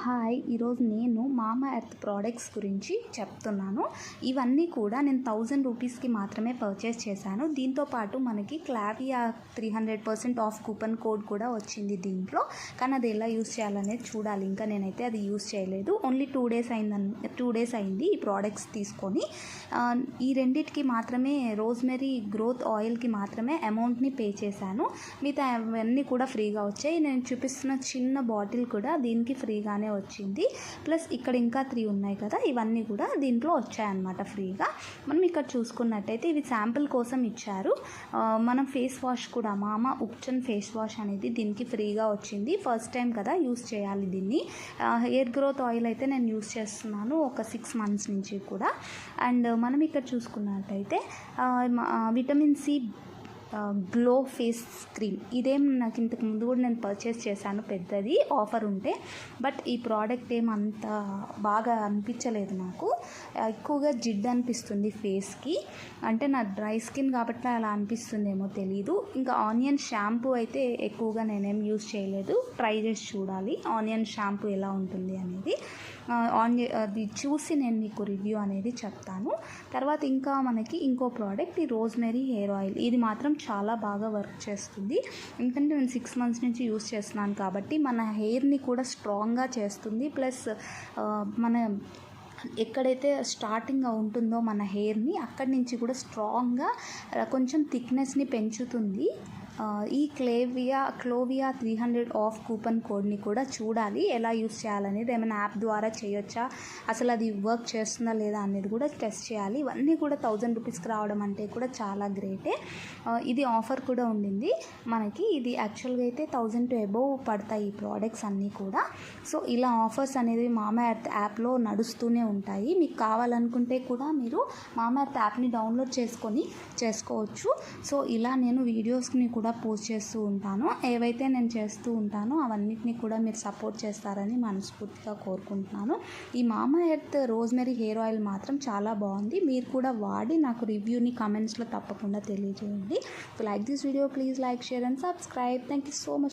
Hi, ఈరోజు నేను మామా ఎర్త్ ప్రోడక్ట్స్ గురించి చెప్తున్నాను. ఇవన్నీ కూడా నేను 1000 రూపీస్కి మాత్రమే పర్చేస్ చేశాను. దీంతోపాటు మనకి క్లావియా 300% ఆఫ్ కూపన్ కోడ్ కూడా వచ్చింది దీంట్లో. కానీ అది ఎలా యూస్ చేయాలనేది చూడాలి. ఇంకా నేనైతే అది యూస్ చేయలేదు. ఓన్లీ 2 డేస్ అయింది ఈ ప్రోడక్ట్స్ తీసుకొని. ఈ రెండిటికి మాత్రమే రోజ్మెరీ గ్రోత్ ఆయిల్కి మాత్రమే అమౌంట్ని పే చేశాను. మిగతా అవన్నీ కూడా ఫ్రీగా వచ్చాయి. నేను చూపిస్తున్న చిన్న బాటిల్ కూడా దీనికి ఫ్రీగానే వచ్చింది. ప్లస్ ఇక్కడ ఇంకా 3 ఉన్నాయి కదా, ఇవన్నీ కూడా దీంట్లో వచ్చాయన్నమాట ఫ్రీగా. మనం ఇక్కడ చూసుకున్నట్టయితే ఇవి శాంపుల్ కోసం ఇచ్చారు. మనం ఫేస్ వాష్ కూడా మామా ఉప్చన్ ఫేస్ వాష్ అనేది దీనికి ఫ్రీగా వచ్చింది. ఫస్ట్ టైం కదా యూస్ చేయాలి దీన్ని. హెయిర్ గ్రోత్ ఆయిల్ అయితే నేను యూస్ చేస్తున్నాను ఒక 6 months నుంచి కూడా. అండ్ మనం ఇక్కడ చూసుకున్నట్టయితే vitamin C glow face cream, ఇదేం నాకు ఇంతకు ముందు కూడా నేను పర్చేస్ చేశాను పెద్దది ఆఫర్ ఉంటే. బట్ ఈ ప్రోడక్ట్ ఏమంత బాగా అనిపించలేదు నాకు. ఎక్కువగా జిడ్డు అనిపిస్తుంది ఫేస్కి. అంటే నా డ్రై స్కిన్ కాబట్టి అలా అనిపిస్తుందేమో తెలీదు. ఇంకా ఆనియన్ షాంపూ అయితే ఎక్కువగా నేనేం యూస్ చేయలేదు. ట్రై చేసి చూడాలి ఆనియన్ షాంపూ ఎలా ఉంటుంది అనేది. అది చూసి నేను మీకు రివ్యూ అనేది చెప్తాను. తర్వాత ఇంకా మనకి ఇంకో ప్రోడక్ట్ ఈ రోజ్మెరీ హెయిర్ ఆయిల్. ఇది మాత్రం చాలా బాగా వర్క్ చేస్తుంది. ఎందుకంటే నేను 6 months నుంచి యూస్ చేస్తున్నాను కాబట్టి మన హెయిర్ని కూడా స్ట్రాంగ్గా చేస్తుంది. ప్లస్ మన ఎక్కడైతే స్టార్టింగ్గా ఉంటుందో మన హెయిర్ని అక్కడి నుంచి కూడా స్ట్రాంగ్గా కొంచెం థిక్నెస్ని పెంచుతుంది. ఈ క్లోవియా 300 ఆఫ్ కూపన్ కోడ్ని కూడా చూడాలి ఎలా యూస్ చేయాలనేది. ఏమైనా యాప్ ద్వారా చేయొచ్చా, అసలు అది వర్క్ చేస్తుందా లేదా అనేది కూడా టెస్ట్ చేయాలి. ఇవన్నీ కూడా 1000 రూపీస్కి రావడం అంటే కూడా చాలా గ్రేటే. ఇది ఆఫర్ కూడా ఉండింది మనకి. ఇది యాక్చువల్గా అయితే 1000 to above పడతాయి ఈ ప్రోడక్ట్స్ అన్నీ కూడా. సో ఇలా ఆఫర్స్ అనేది మామా ఎర్త్ యాప్లో నడుస్తూనే ఉంటాయి. మీకు కావాలనుకుంటే కూడా మీరు మామా ఎర్త్ యాప్ని డౌన్లోడ్ చేసుకొని చేసుకోవచ్చు. సో ఇలా నేను వీడియోస్ని కూడా పోస్ట్ చేస్తూ ఉంటాను. ఏవైతే నేను చేస్తూ ఉంటానో అవన్నిటిని కూడా మీరు సపోర్ట్ చేస్తారని మనస్ఫూర్తిగా కోరుకుంటున్నాను. ఈ మామా ఎర్త్ రోజ్మెరీ హెయిర్ ఆయిల్ మాత్రం చాలా బాగుంది. మీరు కూడా వాడి నాకు రివ్యూని కమెంట్స్లో తప్పకుండా తెలియజేయండి. Like this video, please like, share and subscribe. Thank you so much.